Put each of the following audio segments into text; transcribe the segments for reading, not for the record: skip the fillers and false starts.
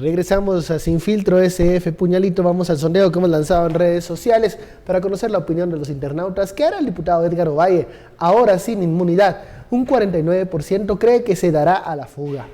Regresamos a Sin Filtro SF Puñalito. Vamos al sondeo que hemos lanzado en redes sociales para conocer la opinión de los internautas. ¿Qué hará el diputado Edgar Ovalle ahora sin inmunidad? Un 49% cree que se dará a la fuga.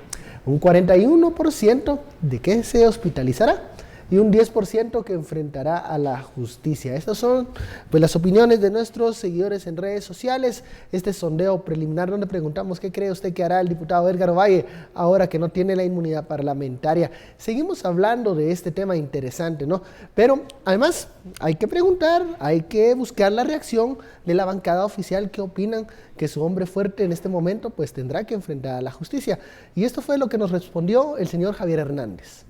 Un 41% de que se hospitalizará. Y un 10% que enfrentará a la justicia. Estas son pues las opiniones de nuestros seguidores en redes sociales. Este sondeo preliminar donde preguntamos qué cree usted que hará el diputado Edgar Ovalle ahora que no tiene la inmunidad parlamentaria. Seguimos hablando de este tema interesante, ¿no? Pero además hay que preguntar, hay que buscar la reacción de la bancada oficial que opinan que su hombre fuerte en este momento pues tendrá que enfrentar a la justicia. Y esto fue lo que nos respondió el señor Javier Hernández.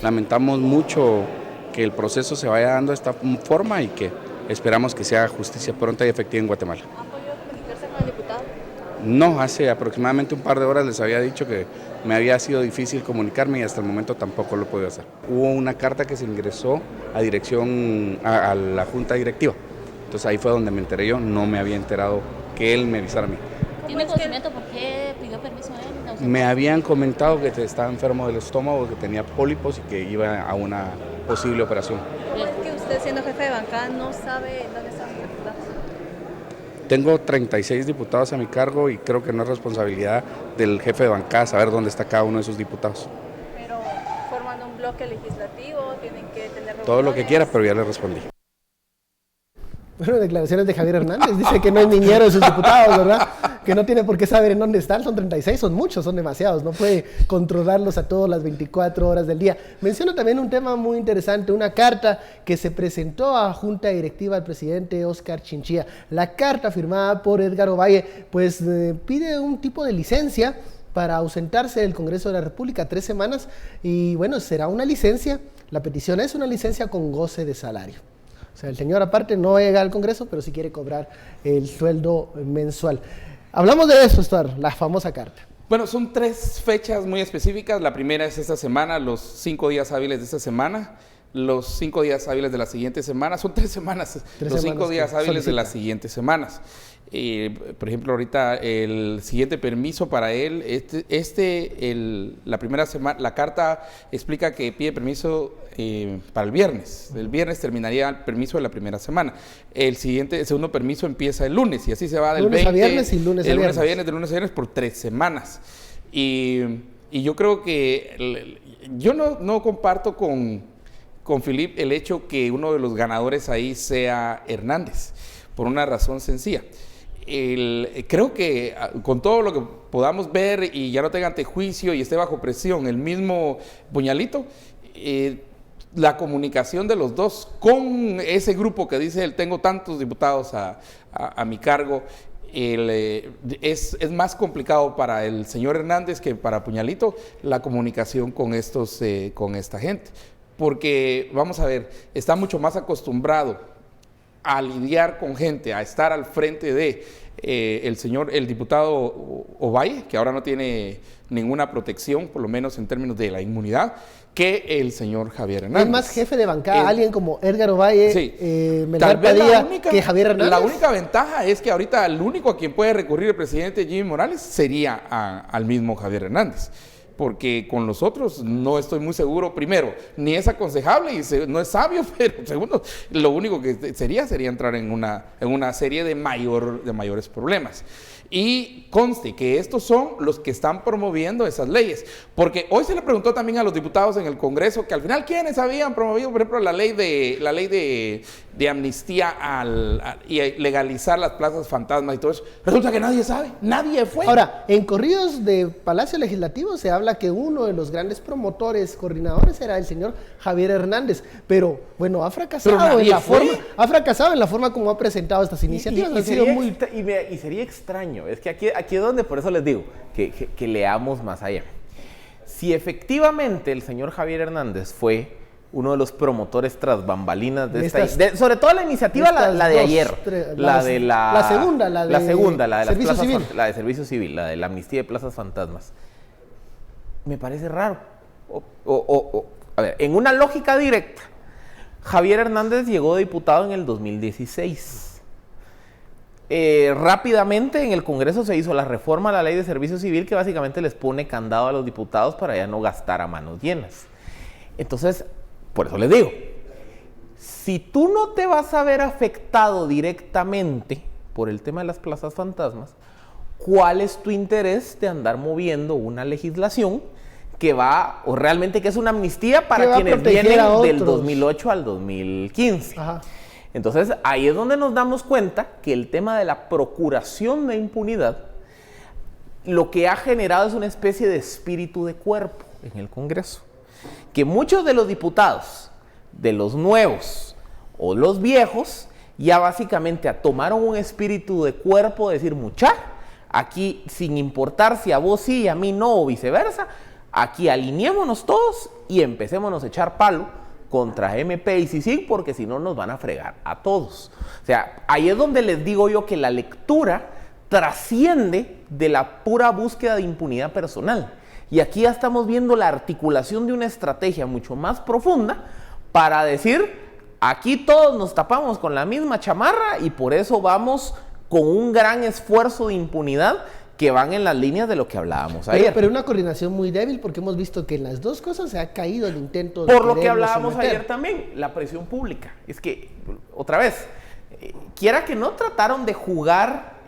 Lamentamos mucho que el proceso se vaya dando de esta forma y que esperamos que sea justicia pronta y efectiva en Guatemala. ¿Han podido comunicarse con el diputado? No, hace aproximadamente un par de horas les había dicho que me había sido difícil comunicarme y hasta el momento tampoco lo he podido hacer. Hubo una carta que se ingresó a dirección a la junta directiva, entonces ahí fue donde me enteré yo, no me había enterado que él me avisara a mí. ¿Tiene conocimiento por qué pidió permiso a él? Me habían comentado que estaba enfermo del estómago, que tenía pólipos y que iba a una posible operación. ¿Cómo es que usted, siendo jefe de bancada, no sabe dónde están los diputados? Tengo 36 diputados a mi cargo y creo que no es responsabilidad del jefe de bancada saber dónde está cada uno de esos diputados. Pero forman un bloque legislativo, tienen que tener reuniones. Todo lo que quiera, pero ya le respondí. Bueno, declaraciones de Javier Hernández, dice que no es niñero de sus diputados, ¿verdad? Que no tiene por qué saber en dónde están, son 36, son muchos, son demasiados, no puede controlarlos a todos las 24 horas del día. Menciona también un tema muy interesante, una carta que se presentó a Junta Directiva al presidente Óscar Chinchilla. La carta firmada por Edgar Ovalle, pues pide un tipo de licencia para ausentarse del Congreso de la República 3 semanas y bueno, será una licencia, la petición es una licencia con goce de salario. O sea, el señor aparte no llega al Congreso, pero sí quiere cobrar el sueldo mensual. Hablamos de eso, Stuart, la famosa carta. Bueno, son 3 fechas muy específicas. La primera es esta semana, los 5 días hábiles de esta semana. Los 5 días hábiles de la siguiente semana. Son 3 semanas. Los 5 días hábiles de las siguientes semanas. Por ejemplo, ahorita el siguiente permiso para él, la primera semana, la carta explica que pide permiso para el viernes. El viernes terminaría el permiso de la primera semana. El segundo permiso empieza el lunes y así se va del lunes 20 a viernes y lunes a viernes. De lunes a viernes por 3 semanas. Y yo creo que yo no comparto con Philippe el hecho que uno de los ganadores ahí sea Hernández, por una razón sencilla. Creo que con todo lo que podamos ver y ya no tenga antejuicio y esté bajo presión el mismo Puñalito, la comunicación de los dos con ese grupo que dice él, tengo tantos diputados a mi cargo, es más complicado para el señor Hernández que para Puñalito la comunicación con esta gente, porque vamos a ver, está mucho más acostumbrado a lidiar con gente, a estar al frente de el diputado Ovalle, que ahora no tiene ninguna protección, por lo menos en términos de la inmunidad, que el señor Javier Hernández. Es más jefe de bancada, alguien como Edgar Ovalle, sí, Melgar Padilla, que Javier Hernández. La única ventaja es que ahorita el único a quien puede recurrir el presidente Jimmy Morales sería al mismo Javier Hernández. Porque con los otros no estoy muy seguro, primero, ni es aconsejable y no es sabio, pero segundo, lo único que sería entrar en una serie de mayores problemas. Y conste que estos son los que están promoviendo esas leyes, porque hoy se le preguntó también a los diputados en el Congreso que al final quiénes habían promovido, por ejemplo, la ley de amnistía y legalizar las plazas fantasmas y todo eso. Resulta que nadie sabe, nadie fue. Ahora, en corridos de Palacio Legislativo se habla que uno de los grandes promotores, coordinadores, era el señor Javier Hernández, pero bueno, ha fracasado en la forma como ha presentado estas iniciativas. Y sería extraño, es que aquí es donde, por eso les digo, que leamos más allá. Si efectivamente el señor Javier Hernández fue uno de los promotores tras bambalinas sobre todo la iniciativa, la de ayer, la de Servicio Civil, la de la amnistía de plazas fantasmas, me parece raro. A ver, en una lógica directa, Javier Hernández llegó diputado en el 2016. Rápidamente en el Congreso se hizo la reforma a la ley de servicio civil que básicamente les pone candado a los diputados para ya no gastar a manos llenas. Entonces, por eso les digo, si tú no te vas a ver afectado directamente por el tema de las plazas fantasmas, ¿cuál es tu interés de andar moviendo una legislación que va, o realmente que es una amnistía para quienes vienen del 2008 al 2015? Ajá. Entonces, ahí es donde nos damos cuenta que el tema de la procuración de impunidad lo que ha generado es una especie de espíritu de cuerpo en el Congreso. Que muchos de los diputados, de los nuevos o los viejos, ya básicamente tomaron un espíritu de cuerpo, de decir, mucha, aquí sin importar si a vos sí y a mí no o viceversa, aquí alineémonos todos y empecémonos a echar palo contra MP y CICIG, porque si no nos van a fregar a todos. O sea, ahí es donde les digo yo que la lectura trasciende de la pura búsqueda de impunidad personal. Y aquí ya estamos viendo la articulación de una estrategia mucho más profunda para decir, aquí todos nos tapamos con la misma chamarra y por eso vamos con un gran esfuerzo de impunidad que van en las líneas de lo que hablábamos ayer. Pero una coordinación muy débil, porque hemos visto que en las dos cosas se ha caído el intento de por lo que quererlo hablábamos someter. ayer también, la presión pública. Es que, otra vez, quiera que no, trataron de jugar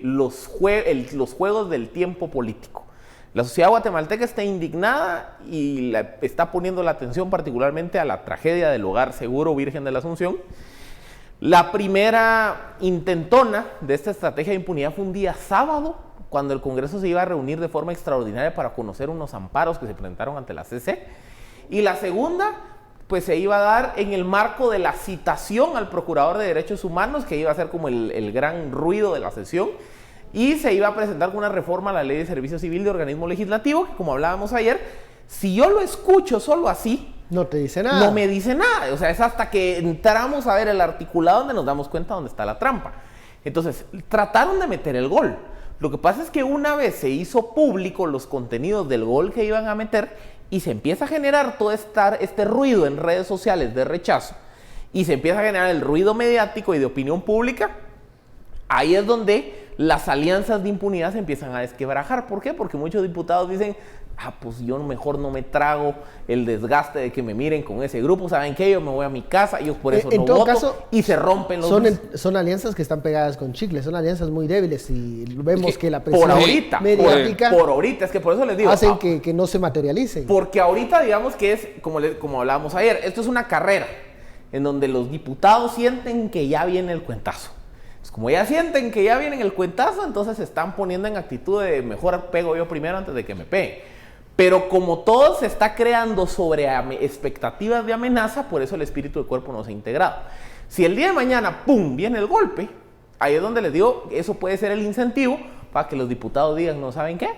los juegos del tiempo político. La sociedad guatemalteca está indignada y está poniendo la atención particularmente a la tragedia del Hogar Seguro Virgen de la Asunción. La primera intentona de esta estrategia de impunidad fue un día sábado, cuando el Congreso se iba a reunir de forma extraordinaria para conocer unos amparos que se presentaron ante la CC. Y la segunda, pues se iba a dar en el marco de la citación al Procurador de Derechos Humanos, que iba a ser como el gran ruido de la sesión. Y se iba a presentar con una reforma a la Ley de Servicio Civil de Organismo Legislativo, que como hablábamos ayer, si yo lo escucho solo así, no te dice nada. no me dice nada. O sea, es hasta que entramos a ver el articulado donde nos damos cuenta dónde está la trampa. Entonces, trataron de meter el gol. Lo que pasa es que una vez se hizo público los contenidos del gol que iban a meter y se empieza a generar todo este ruido en redes sociales de rechazo y se empieza a generar el ruido mediático y de opinión pública, ahí es donde las alianzas de impunidad se empiezan a desquebrajar. ¿Por qué? Porque muchos diputados dicen, pues yo mejor no me trago el desgaste de que me miren con ese grupo. ¿Saben qué? Yo me voy a mi casa, ellos por eso no voto, caso, y se rompen los... Son alianzas que están pegadas con chicle, son alianzas muy débiles y vemos que la presión por ahorita, mediática por ahorita, es que por eso les digo, hacen que no se materialicen. Porque ahorita digamos que es, como hablábamos ayer, esto es una carrera en donde los diputados sienten que ya viene el cuentazo. Como ya sienten que ya viene el cuentazo, entonces se están poniendo en actitud de mejor pego yo primero antes de que me pegue. Pero como todo se está creando sobre expectativas de amenaza, por eso el espíritu del cuerpo no se ha integrado. Si el día de mañana, ¡pum!, viene el golpe, ahí es donde les digo, eso puede ser el incentivo para que los diputados digan, ¿no saben qué?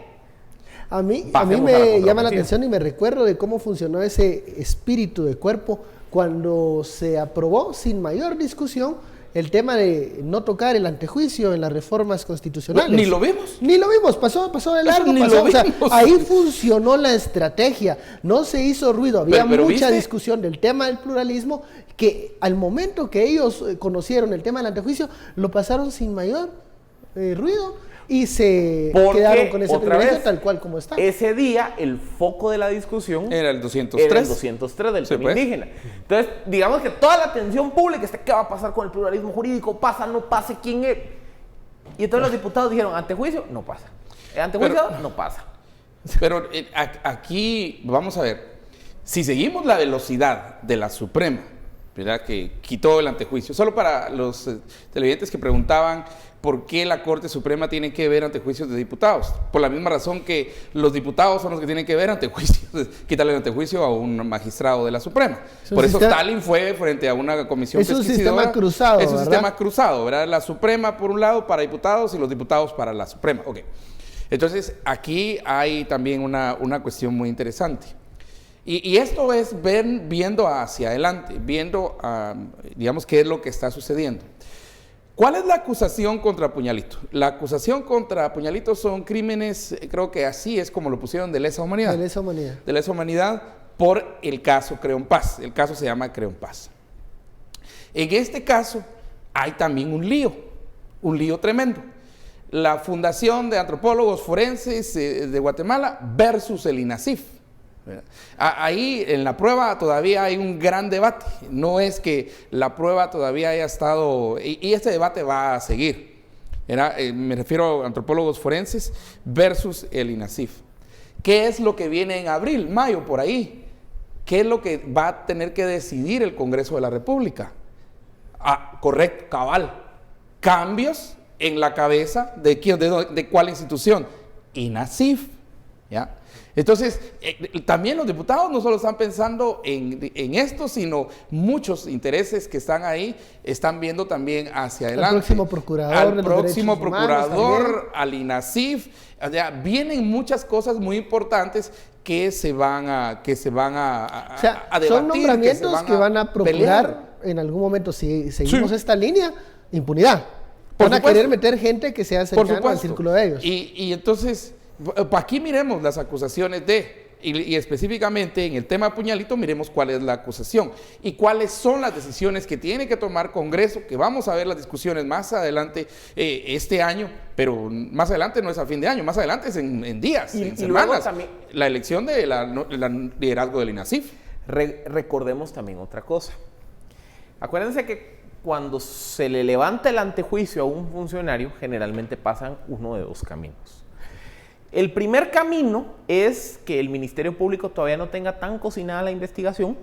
A mí me llama la atención y me recuerdo de cómo funcionó ese espíritu de cuerpo cuando se aprobó sin mayor discusión el tema de no tocar el antejuicio en las reformas constitucionales. Ni lo vimos. Ni lo vimos, pasó de largo. Ni pasó, lo o sea, vimos. ahí funcionó la estrategia, no se hizo ruido, había pero mucha ¿viste? discusión del tema del pluralismo, que al momento que ellos conocieron el tema del antejuicio, lo pasaron sin mayor ruido y se quedaron con ese privilegio tal cual como está. Ese día el foco de la discusión era el 203. Era el 203 del tema pues. indígena. Entonces, digamos que toda la atención pública está, ¿qué va a pasar con el pluralismo jurídico? ¿Pasa, no pasa? ¿Quién es? Y entonces los diputados dijeron, antejuicio, no pasa. Antejuicio, no pasa. Pero aquí, vamos a ver, si seguimos la velocidad de la Suprema, ¿verdad?, que quitó el antejuicio, solo para los televidentes que preguntaban por qué la Corte Suprema tiene que ver antejuicios de diputados, por la misma razón que los diputados son los que tienen que ver antejuicios, quitarle el antejuicio a un magistrado de la Suprema. Por eso Stalin fue frente a una comisión pesquisidora. Es un sistema cruzado, Es un ¿verdad? sistema cruzado, ¿verdad? La Suprema por un lado para diputados y los diputados para la Suprema. Ok. Entonces, aquí hay también una cuestión muy interesante. Y esto es viendo hacia adelante, viendo, digamos, qué es lo que está sucediendo. ¿Cuál es la acusación contra Puñalito? La acusación contra Puñalito son crímenes, creo que así es como lo pusieron, de lesa humanidad. De lesa humanidad. De lesa humanidad por el caso Creón Paz. El caso se llama Creón Paz. En este caso hay también un lío tremendo. La Fundación de Antropólogos Forenses de Guatemala versus el INASIF. ¿verdad? Ahí en la prueba todavía hay un gran debate. No es que la prueba todavía haya estado, y este debate va a seguir. Me refiero a antropólogos forenses versus el INASIF. ¿Qué es lo que viene en abril, mayo, por ahí? ¿Qué es lo que va a tener que decidir el Congreso de la República? Correcto, cabal. Cambios en la cabeza de quién, de cuál institución. INASIF, ¿ya? Entonces, también los diputados no solo están pensando en esto, sino muchos intereses que están ahí, están viendo también hacia adelante. Al próximo procurador, al INASIF. O sea, vienen muchas cosas muy importantes que se van a debatir. Son nombramientos que van a procurar en algún momento, si seguimos esta línea, impunidad. Van a querer meter gente que sea cercana al círculo de ellos. Y entonces, aquí miremos las acusaciones y específicamente en el tema de Puñalito, miremos cuál es la acusación y cuáles son las decisiones que tiene que tomar Congreso, que vamos a ver las discusiones más adelante este año, pero más adelante no es a fin de año, más adelante es en días, en semanas, también, la elección de liderazgo del INASIF. Recordemos también otra cosa. Acuérdense que cuando se le levanta el antejuicio a un funcionario, generalmente pasan uno de dos caminos. El primer camino es que el Ministerio Público todavía no tenga tan cocinada la investigación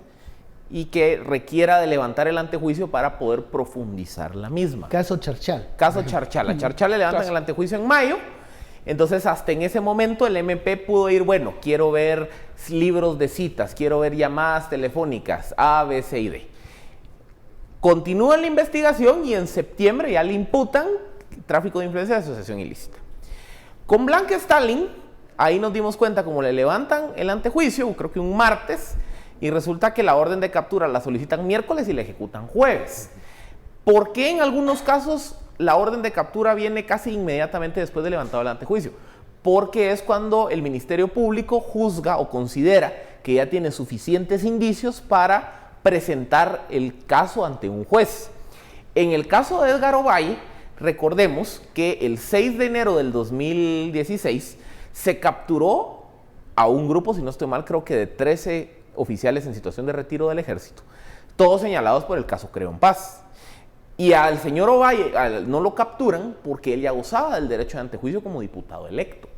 y que requiera de levantar el antejuicio para poder profundizar la misma. Caso Charchal. Caso Charchal. A Charchal le levantan el antejuicio en mayo, entonces hasta en ese momento el MP pudo ir, bueno, quiero ver libros de citas, quiero ver llamadas telefónicas, A, B, C y D. Continúa la investigación y en septiembre ya le imputan tráfico de influencia de asociación ilícita. Con Blanca Stalin, ahí nos dimos cuenta como le levantan el antejuicio, creo que un martes, y resulta que la orden de captura la solicitan miércoles y la ejecutan jueves. ¿Por qué en algunos casos la orden de captura viene casi inmediatamente después de levantado el antejuicio? Porque es cuando el Ministerio Público juzga o considera que ya tiene suficientes indicios para presentar el caso ante un juez. En el caso de Edgar Ovalle, recordemos que el 6 de enero del 2016 se capturó a un grupo, si no estoy mal, creo que de 13 oficiales en situación de retiro del ejército, todos señalados por el caso Creo en Paz. Y al señor Ovalle no lo capturan porque él ya gozaba del derecho de antejuicio como diputado electo.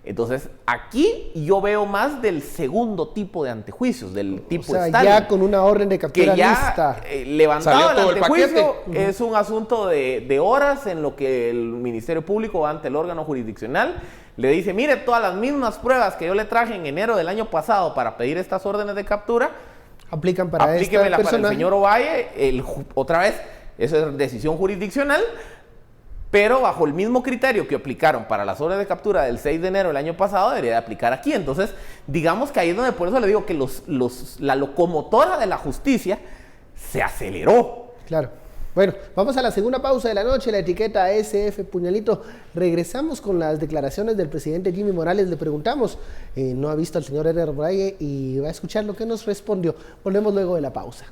Entonces, aquí yo veo más del segundo tipo de antejuicios, del tipo Stalin. Ya con una orden de captura que ya, lista. Levantado el antejuicio es un asunto de horas en lo que el Ministerio Público va ante el órgano jurisdiccional, le dice, mire, todas las mismas pruebas que yo le traje en enero del año pasado para pedir estas órdenes de captura, aplíquemela para el señor Ovalle, otra vez, eso es decisión jurisdiccional, pero bajo el mismo criterio que aplicaron para las órdenes de captura del 6 de enero del año pasado, debería de aplicar aquí. Entonces, digamos que ahí es donde, por eso le digo que la locomotora de la justicia se aceleró. Claro. Bueno, vamos a la segunda pausa de la noche, la etiqueta SF Puñalito. Regresamos con las declaraciones del presidente Jimmy Morales. Le preguntamos, no ha visto al señor Edgar Ovalle y va a escuchar lo que nos respondió. Volvemos luego de la pausa.